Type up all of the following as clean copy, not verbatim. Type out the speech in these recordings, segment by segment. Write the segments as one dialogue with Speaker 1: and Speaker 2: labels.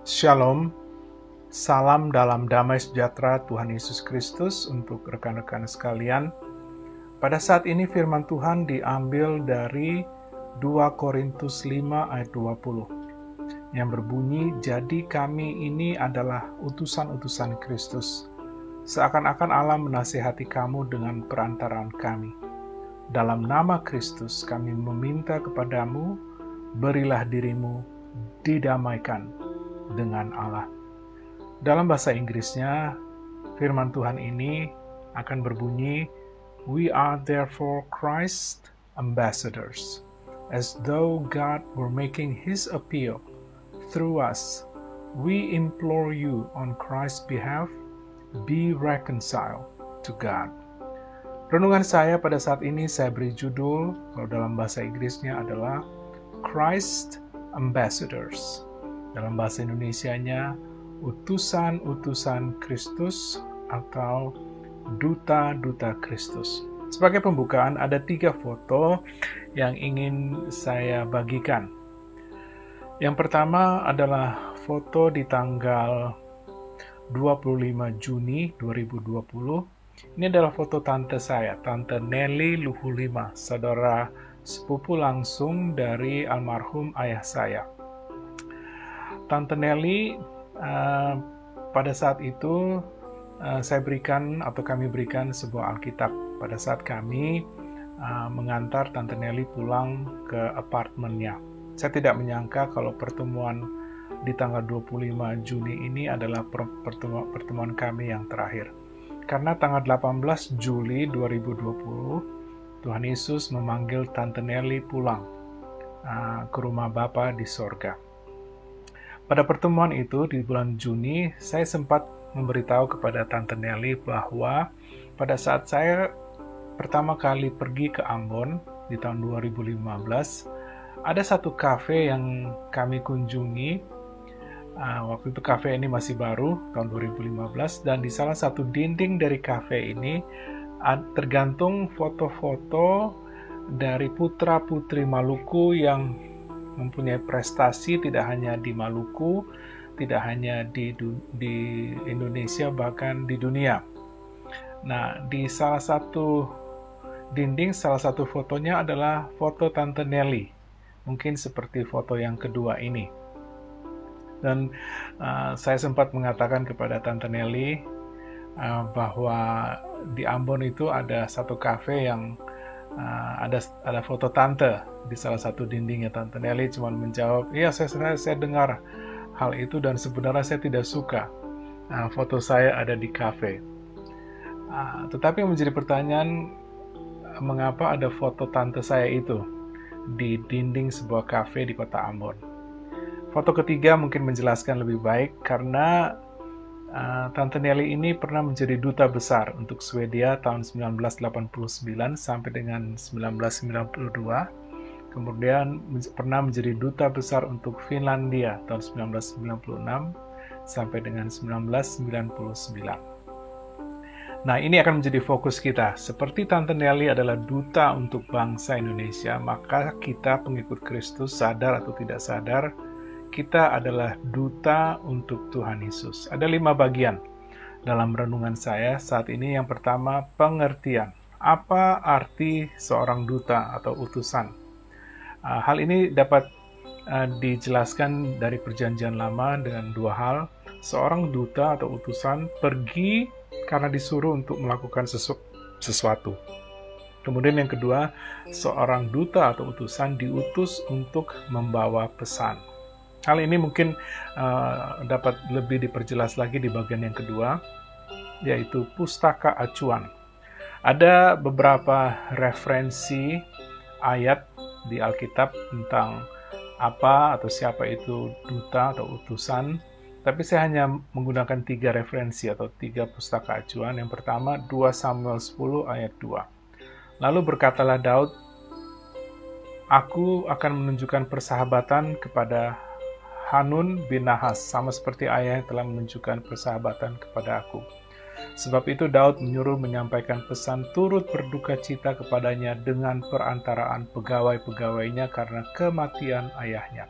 Speaker 1: Shalom, salam dalam damai sejahtera Tuhan Yesus Kristus untuk rekan-rekan sekalian. Pada saat ini firman Tuhan diambil dari 2 Korintus 5 ayat 20 yang berbunyi, "Jadi kami ini adalah utusan-utusan Kristus. Seakan-akan Allah menasihati kamu dengan perantaraan kami. Dalam nama Kristus kami meminta kepadamu, berilah dirimu didamaikan dengan Allah." Dalam bahasa Inggrisnya, firman Tuhan ini akan berbunyi, "We are therefore Christ's ambassadors, as though God were making His appeal through us. We implore you on Christ's behalf, be reconciled to God." Renungan saya pada saat ini saya beri judul, kalau dalam bahasa Inggrisnya adalah Christ's ambassadors. Dalam bahasa Indonesianya, utusan-utusan Kristus atau duta-duta Kristus. Sebagai pembukaan, ada 3 foto yang ingin saya bagikan. Yang pertama adalah foto di tanggal 25 Juni 2020. Ini adalah foto tante saya, Tante Nelly Luhulima, saudara sepupu langsung dari almarhum ayah saya. Tante Nelly, pada saat itu kami berikan sebuah Alkitab pada saat kami mengantar Tante Nelly pulang ke apartemennya. Saya tidak menyangka kalau pertemuan di tanggal 25 Juni ini adalah pertemuan kami yang terakhir. Karena tanggal 18 Juli 2020, Tuhan Yesus memanggil Tante Nelly pulang ke rumah Bapa di sorga. Pada pertemuan itu di bulan Juni, saya sempat memberitahu kepada Tante Nelly bahwa pada saat saya pertama kali pergi ke Ambon di tahun 2015, ada satu kafe yang kami kunjungi. Waktu itu kafe ini masih baru, tahun 2015, dan di salah satu dinding dari kafe ini tergantung foto-foto dari putra-putri Maluku yang mempunyai prestasi tidak hanya di Maluku, tidak hanya di Indonesia, bahkan di dunia. Nah, di salah satu dinding, salah satu fotonya adalah foto Tante Nelly. Mungkin seperti foto yang kedua ini. Dan saya sempat mengatakan kepada Tante Nelly bahwa di Ambon itu ada satu kafe yang ada foto tante di salah satu dindingnya. Tante Nelly cuma menjawab, "Iya, saya dengar hal itu dan sebenarnya saya tidak suka foto saya ada di kafe." Tetapi yang menjadi pertanyaan, mengapa ada foto tante saya itu di dinding sebuah kafe di kota Ambon? Foto ketiga mungkin menjelaskan lebih baik karena Tante Nelly ini pernah menjadi duta besar untuk Swedia tahun 1989 sampai dengan 1992. Kemudian pernah menjadi duta besar untuk Finlandia tahun 1996 sampai dengan 1999. Nah, ini akan menjadi fokus kita. Seperti Tante Nelly adalah duta untuk bangsa Indonesia, maka kita pengikut Kristus, sadar atau tidak sadar, kita adalah duta untuk Tuhan Yesus. Ada 5 bagian dalam renungan saya saat ini. Yang pertama, pengertian. Apa arti seorang duta atau utusan? Hal ini dapat dijelaskan dari Perjanjian Lama dengan 2 hal. Seorang duta atau utusan pergi karena disuruh untuk melakukan sesuatu. Kemudian yang kedua, seorang duta atau utusan diutus untuk membawa pesan. Hal ini mungkin dapat lebih diperjelas lagi di bagian yang kedua, yaitu pustaka acuan. Ada beberapa referensi ayat di Alkitab tentang apa atau siapa itu duta atau utusan, tapi saya hanya menggunakan 3 referensi atau 3 pustaka acuan. Yang pertama, 2 Samuel 10 ayat 2. Lalu berkatalah Daud, "Aku akan menunjukkan persahabatan kepada Hanun bin Nahas, sama seperti ayahnya telah menunjukkan persahabatan kepada aku. Sebab itu Daud menyuruh menyampaikan pesan turut berduka cita kepadanya dengan perantaraan pegawai-pegawainya karena kematian ayahnya."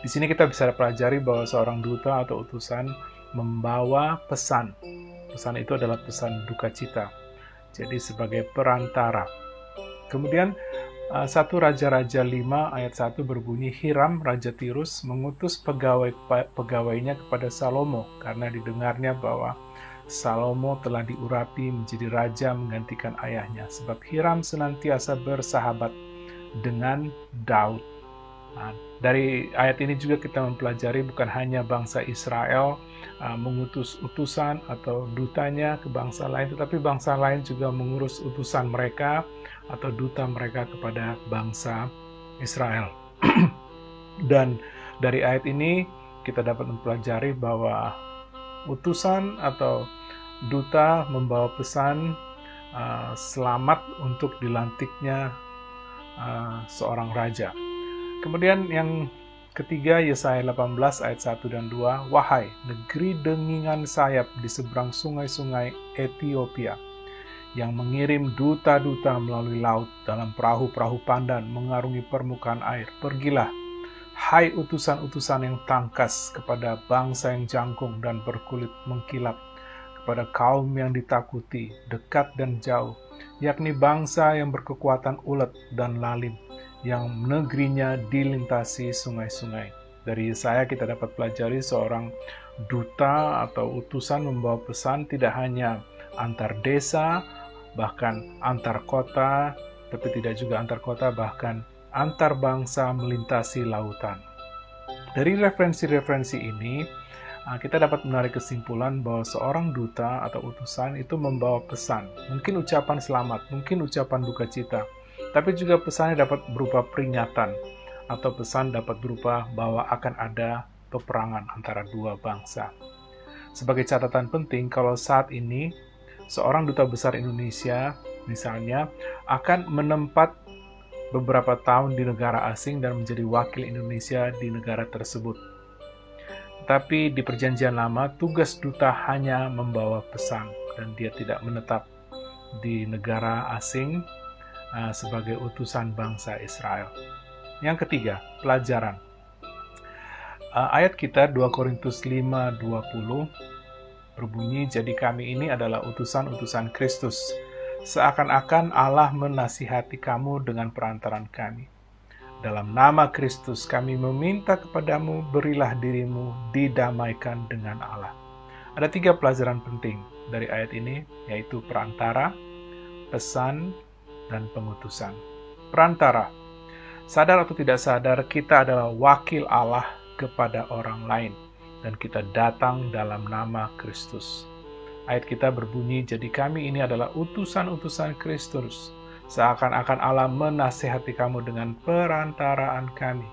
Speaker 1: Di sini kita bisa pelajari bahwa seorang duta atau utusan membawa pesan. Pesan itu adalah pesan duka cita. Jadi sebagai perantara. Kemudian 1 Raja-Raja 5 ayat 1 berbunyi, Hiram, Raja Tirus, mengutus pegawainya kepada Salomo, karena didengarnya bahwa Salomo telah diurapi menjadi raja menggantikan ayahnya, sebab Hiram senantiasa bersahabat dengan Daud. Nah, dari ayat ini juga kita mempelajari bukan hanya bangsa Israel mengutus utusan atau dutanya ke bangsa lain, tetapi bangsa lain juga mengurus utusan mereka atau duta mereka kepada bangsa Israel. Dan dari ayat ini kita dapat mempelajari bahwa utusan atau duta membawa pesan selamat untuk dilantiknya seorang raja. Kemudian yang ketiga, Yesaya 18 ayat 1 dan 2, Wahai negeri dengingan sayap di seberang sungai-sungai Ethiopia, yang mengirim duta-duta melalui laut dalam perahu-perahu pandan mengarungi permukaan air. Pergilah, hai utusan-utusan yang tangkas, kepada bangsa yang jangkung dan berkulit mengkilap, kepada kaum yang ditakuti, dekat dan jauh, yakni bangsa yang berkekuatan ulet dan lalim, yang negerinya dilintasi sungai-sungai. Dari Yesaya kita dapat pelajari seorang duta atau utusan membawa pesan tidak hanya antar desa, bahkan antar kota, tapi tidak juga antar kota, bahkan antar bangsa melintasi lautan. Dari referensi-referensi ini, kita dapat menarik kesimpulan bahwa seorang duta atau utusan itu membawa pesan, mungkin ucapan selamat, mungkin ucapan duka cita, tapi juga pesannya dapat berupa peringatan, atau pesan dapat berupa bahwa akan ada peperangan antara dua bangsa. Sebagai catatan penting, kalau saat ini seorang duta besar Indonesia misalnya akan menempat beberapa tahun di negara asing dan menjadi wakil Indonesia di negara tersebut. Tetapi di perjanjian lama, tugas duta hanya membawa pesan dan dia tidak menetap di negara asing sebagai utusan bangsa Israel. Yang ketiga, pelajaran. Ayat kita 2 Korintus 5:20 berbunyi, jadi kami ini adalah utusan-utusan Kristus, seakan-akan Allah menasihati kamu dengan perantaran kami. Dalam nama Kristus kami meminta kepadamu, berilah dirimu didamaikan dengan Allah. Ada 3 pelajaran penting dari ayat ini, yaitu perantara, pesan, dan pengutusan. Perantara. Sadar atau tidak sadar, kita adalah wakil Allah kepada orang lain, dan kita datang dalam nama Kristus. Ayat kita berbunyi, jadi kami ini adalah utusan-utusan Kristus, seakan-akan Allah menasihati kamu dengan perantaraan kami.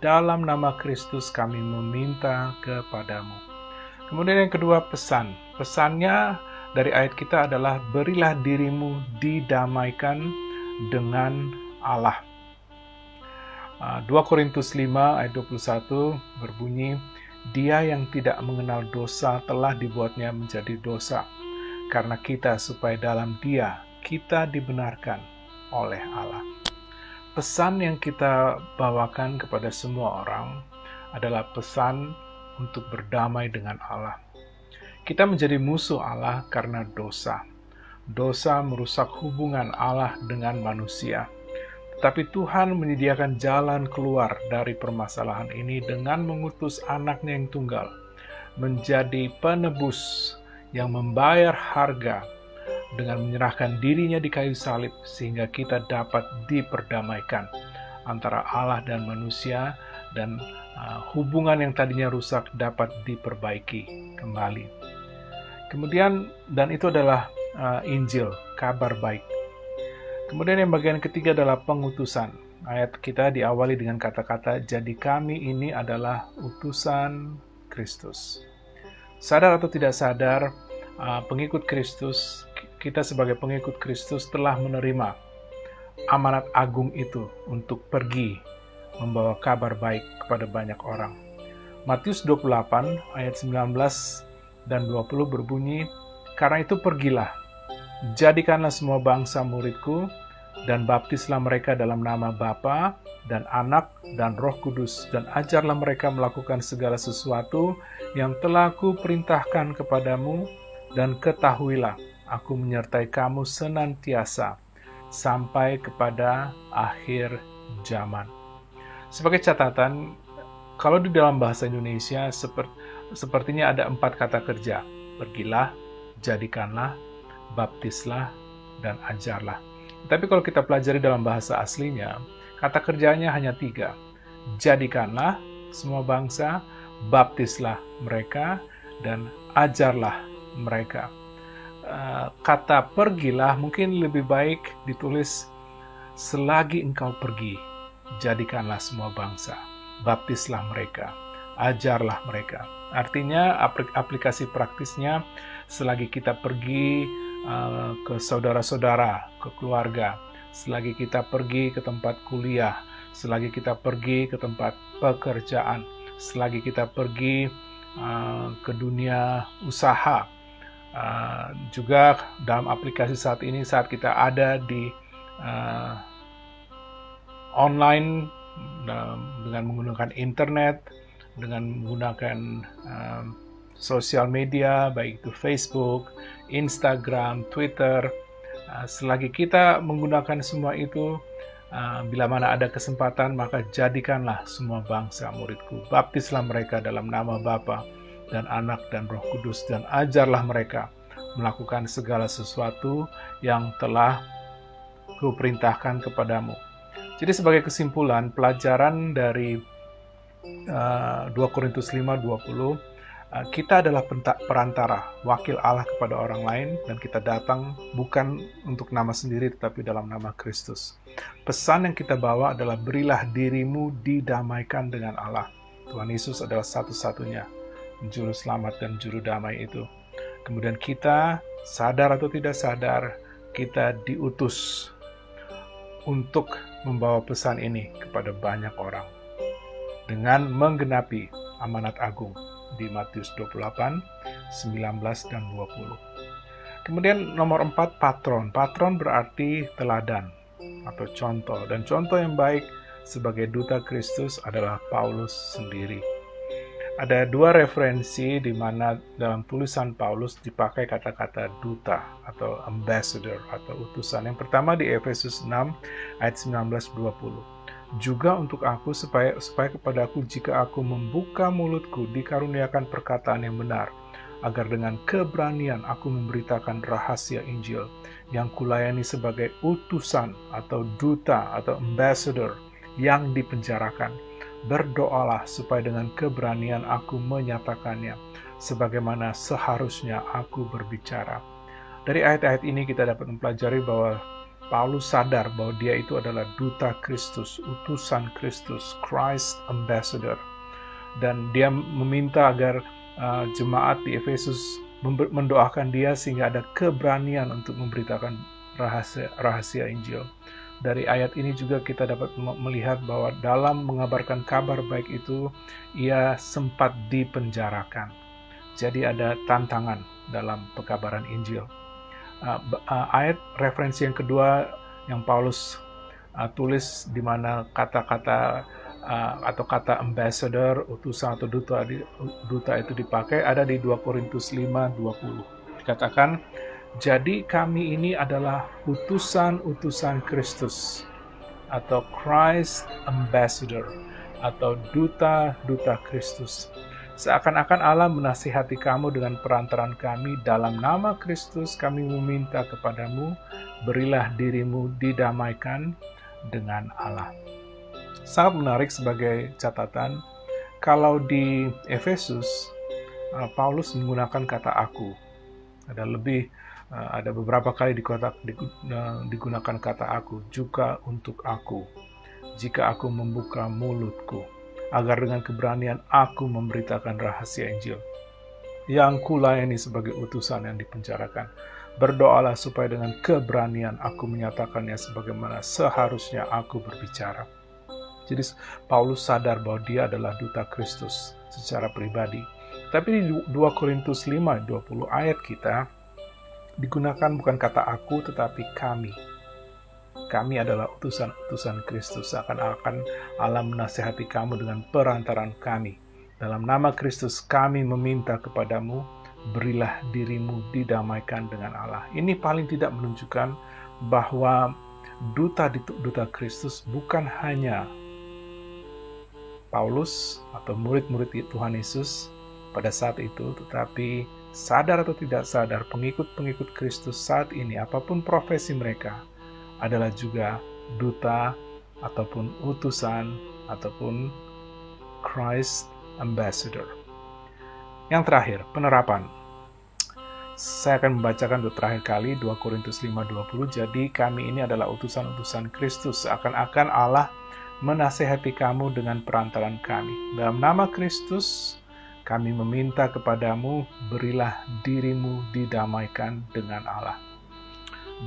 Speaker 1: Dalam nama Kristus kami meminta kepadamu. Kemudian yang kedua, pesan. Pesannya dari ayat kita adalah, berilah dirimu didamaikan dengan Allah. 2 Korintus 5 ayat 21 berbunyi, Dia yang tidak mengenal dosa telah dibuatnya menjadi dosa, karena kita supaya dalam Dia kita dibenarkan oleh Allah. Pesan yang kita bawakan kepada semua orang adalah pesan untuk berdamai dengan Allah. Kita menjadi musuh Allah karena dosa. Dosa merusak hubungan Allah dengan manusia. Tapi Tuhan menyediakan jalan keluar dari permasalahan ini dengan mengutus anaknya yang tunggal, menjadi penebus yang membayar harga dengan menyerahkan dirinya di kayu salib, sehingga kita dapat diperdamaikan antara Allah dan manusia, dan hubungan yang tadinya rusak dapat diperbaiki kembali. Kemudian, dan itu adalah Injil, kabar baik. Kemudian yang bagian ketiga adalah pengutusan. Ayat kita diawali dengan kata-kata, jadi kami ini adalah utusan Kristus. Sadar atau tidak sadar, pengikut Kristus, kita sebagai pengikut Kristus telah menerima amanat agung itu untuk pergi membawa kabar baik kepada banyak orang. Matius 28 ayat 19 dan 20 berbunyi, karena itu pergilah, jadikanlah semua bangsa muridku, dan baptislah mereka dalam nama Bapa dan Anak dan Roh Kudus, dan ajarlah mereka melakukan segala sesuatu yang telah kuperintahkan kepadamu, dan ketahuilah, aku menyertai kamu senantiasa sampai kepada akhir zaman. Sebagai catatan, kalau di dalam bahasa Indonesia sepertinya ada 4 kata kerja: pergilah, jadikanlah, baptislah, dan ajarlah. Tapi kalau kita pelajari dalam bahasa aslinya, kata kerjanya hanya 3. Jadikanlah semua bangsa, baptislah mereka, dan ajarlah mereka. Kata pergilah mungkin lebih baik ditulis selagi engkau pergi, jadikanlah semua bangsa, baptislah mereka, ajarlah mereka. Artinya aplikasi praktisnya, selagi kita pergi ke saudara-saudara, ke keluarga, selagi kita pergi ke tempat kuliah, selagi kita pergi ke tempat pekerjaan, selagi kita pergi ke dunia usaha, juga dalam aplikasi saat ini, saat kita ada di online dengan menggunakan internet, dengan menggunakan sosial media, baik itu Facebook, Instagram, Twitter. Selagi kita menggunakan semua itu, bila mana ada kesempatan, maka jadikanlah semua bangsa muridku. Baptislah mereka dalam nama Bapa dan Anak dan Roh Kudus, dan ajarlah mereka melakukan segala sesuatu yang telah kuperintahkan kepadamu. Jadi sebagai kesimpulan, pelajaran dari 2 Korintus 5:20, kita adalah perantara, wakil Allah kepada orang lain, dan kita datang bukan untuk nama sendiri, tetapi dalam nama Kristus. Pesan yang kita bawa adalah berilah dirimu didamaikan dengan Allah. Tuhan Yesus adalah satu-satunya juru selamat dan juru damai itu. Kemudian kita, sadar atau tidak sadar, kita diutus untuk membawa pesan ini kepada banyak orang dengan menggenapi amanat agung di Matius 28, 19, dan 20. Kemudian nomor 4, patron. Patron berarti teladan atau contoh. Dan contoh yang baik sebagai duta Kristus adalah Paulus sendiri. Ada 2 referensi di mana dalam tulisan Paulus dipakai kata-kata duta atau ambassador atau utusan. Yang pertama di Efesus 6 ayat 19-20. Juga untuk aku supaya kepadaku jika aku membuka mulutku dikaruniakan perkataan yang benar, agar dengan keberanian aku memberitakan rahasia Injil yang kulayani sebagai utusan atau duta atau ambassador yang dipenjarakan. Berdoalah supaya dengan keberanian aku menyatakannya, sebagaimana seharusnya aku berbicara. Dari ayat-ayat ini kita dapat mempelajari bahwa Paulus sadar bahwa dia itu adalah duta Kristus, utusan Kristus, Christ Ambassador. Dan dia meminta agar jemaat di Efesus mendoakan dia sehingga ada keberanian untuk memberitakan rahasia Injil. Dari ayat ini juga kita dapat melihat bahwa dalam mengabarkan kabar baik itu, ia sempat dipenjarakan. Jadi ada tantangan dalam pekabaran Injil. Ayat referensi yang kedua yang Paulus tulis di mana kata-kata atau kata ambassador, utusan atau duta itu dipakai ada di 2 Korintus 5:20. Dikatakan, jadi kami ini adalah utusan-utusan Kristus atau Christ Ambassador atau duta-duta Kristus. Seakan-akan Allah menasihati kamu dengan perantaran kami, dalam nama Kristus kami meminta kepadamu, berilah dirimu didamaikan dengan Allah. Sangat menarik sebagai catatan, kalau di Efesus, Paulus menggunakan kata aku. Ada beberapa kali digunakan kata aku, juga untuk aku, jika aku membuka mulutku, agar dengan keberanian aku memberitakan rahasia Injil yang kulayani sebagai utusan yang dipenjarakan. Berdoalah supaya dengan keberanian aku menyatakannya sebagaimana seharusnya aku berbicara. Jadi Paulus sadar bahwa dia adalah duta Kristus secara pribadi. Tapi di 2 Korintus 5:20 ayat kita digunakan bukan kata aku tetapi kami. Kami adalah utusan-utusan Kristus. Seakan-akan Allah menasihati kamu dengan perantaran kami. Dalam nama Kristus kami meminta kepadamu, berilah dirimu didamaikan dengan Allah. Ini paling tidak menunjukkan bahwa duta Kristus bukan hanya Paulus atau murid-murid Tuhan Yesus pada saat itu, tetapi sadar atau tidak sadar, pengikut-pengikut Kristus saat ini, apapun profesi mereka, adalah juga duta ataupun utusan ataupun Christ Ambassador. Yang terakhir, penerapan. Saya akan membacakan untuk terakhir kali 2 Korintus 5:20. Jadi kami ini adalah utusan-utusan Kristus, seakan-akan Allah menasihati kamu dengan perantaran kami. Dalam nama Kristus, kami meminta kepadamu, berilah dirimu didamaikan dengan Allah.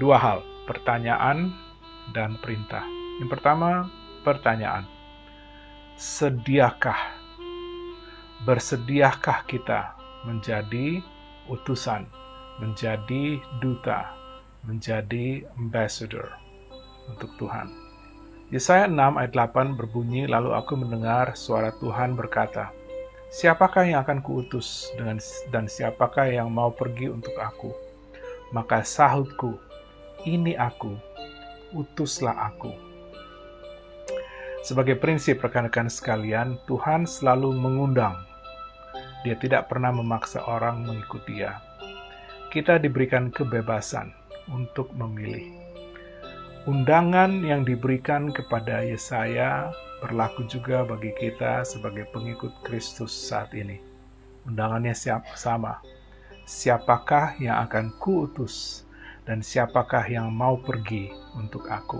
Speaker 1: Dua hal, pertanyaan dan perintah. Yang pertama, pertanyaan. Bersediakah kita menjadi utusan, menjadi duta, menjadi ambassador untuk Tuhan? Yesaya 6 ayat 8 berbunyi, lalu aku mendengar suara Tuhan berkata, siapakah yang akan kuutus dan siapakah yang mau pergi untuk aku? Maka sahutku, ini aku, utuslah aku. Sebagai prinsip rekan-rekan sekalian, Tuhan selalu mengundang. Dia tidak pernah memaksa orang mengikut Dia. Kita diberikan kebebasan untuk memilih. Undangan yang diberikan kepada Yesaya berlaku juga bagi kita sebagai pengikut Kristus saat ini. Undangannya sama. Siapakah yang akan kuutus dan siapakah yang mau pergi untuk aku?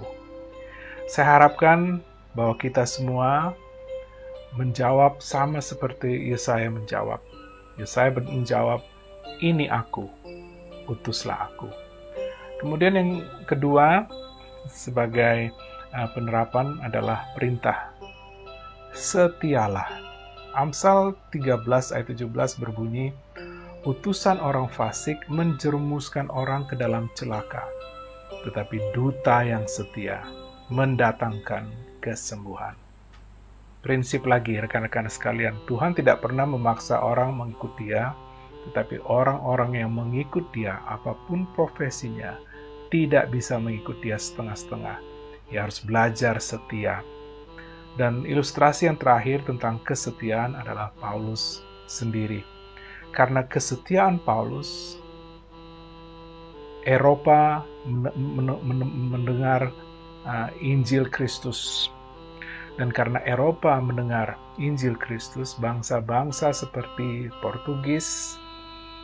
Speaker 1: Saya harapkan bahwa kita semua menjawab sama seperti Yesaya menjawab. Yesaya menjawab, ini aku, utuslah aku. Kemudian yang kedua, sebagai penerapan adalah perintah. Setialah. Amsal 13 ayat 17 berbunyi, utusan orang fasik menjerumuskan orang ke dalam celaka, tetapi duta yang setia mendatangkan kesembuhan. Prinsip lagi, rekan-rekan sekalian, Tuhan tidak pernah memaksa orang mengikut Dia, tetapi orang-orang yang mengikut Dia, apapun profesinya, tidak bisa mengikut Dia setengah-setengah. Ia harus belajar setia. Dan ilustrasi yang terakhir tentang kesetiaan adalah Paulus sendiri. Karena kesetiaan Paulus, Eropa mendengar Injil Kristus. Dan karena Eropa mendengar Injil Kristus, bangsa-bangsa seperti Portugis,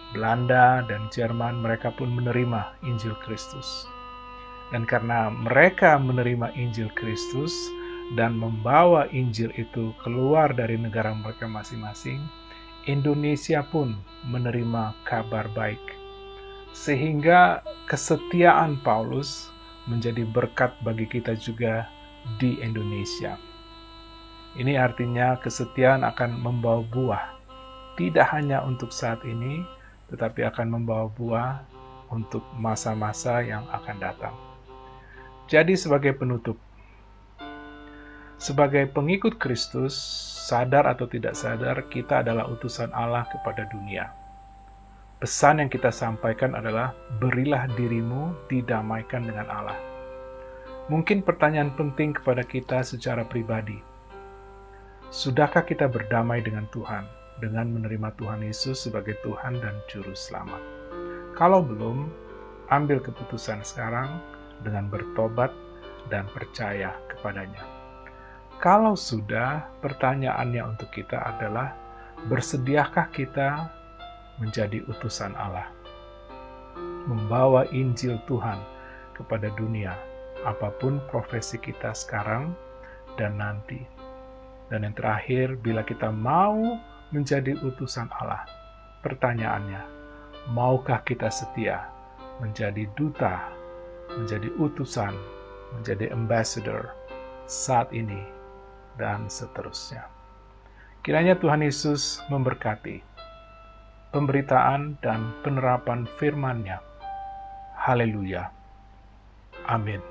Speaker 1: Belanda, dan Jerman, mereka pun menerima Injil Kristus. Dan karena mereka menerima Injil Kristus dan membawa Injil itu keluar dari negara mereka masing-masing, Indonesia pun menerima kabar baik. Sehingga kesetiaan Paulus menjadi berkat bagi kita juga di Indonesia. Ini artinya kesetiaan akan membawa buah, tidak hanya untuk saat ini, tetapi akan membawa buah untuk masa-masa yang akan datang. Jadi sebagai penutup, sebagai pengikut Kristus, sadar atau tidak sadar, kita adalah utusan Allah kepada dunia. Pesan yang kita sampaikan adalah, berilah dirimu didamaikan dengan Allah. Mungkin pertanyaan penting kepada kita secara pribadi, sudahkah kita berdamai dengan Tuhan, dengan menerima Tuhan Yesus sebagai Tuhan dan Juru Selamat? Kalau belum, ambil keputusan sekarang dengan bertobat dan percaya kepadanya. Kalau sudah, pertanyaannya untuk kita adalah, bersediakah kita menjadi utusan Allah, membawa Injil Tuhan kepada dunia, apapun profesi kita sekarang dan nanti? Dan yang terakhir, bila kita mau menjadi utusan Allah, pertanyaannya, maukah kita setia menjadi duta, menjadi utusan, menjadi ambassador saat ini dan seterusnya? Kiranya Tuhan Yesus memberkati pemberitaan dan penerapan firman-Nya. Haleluya. Amin.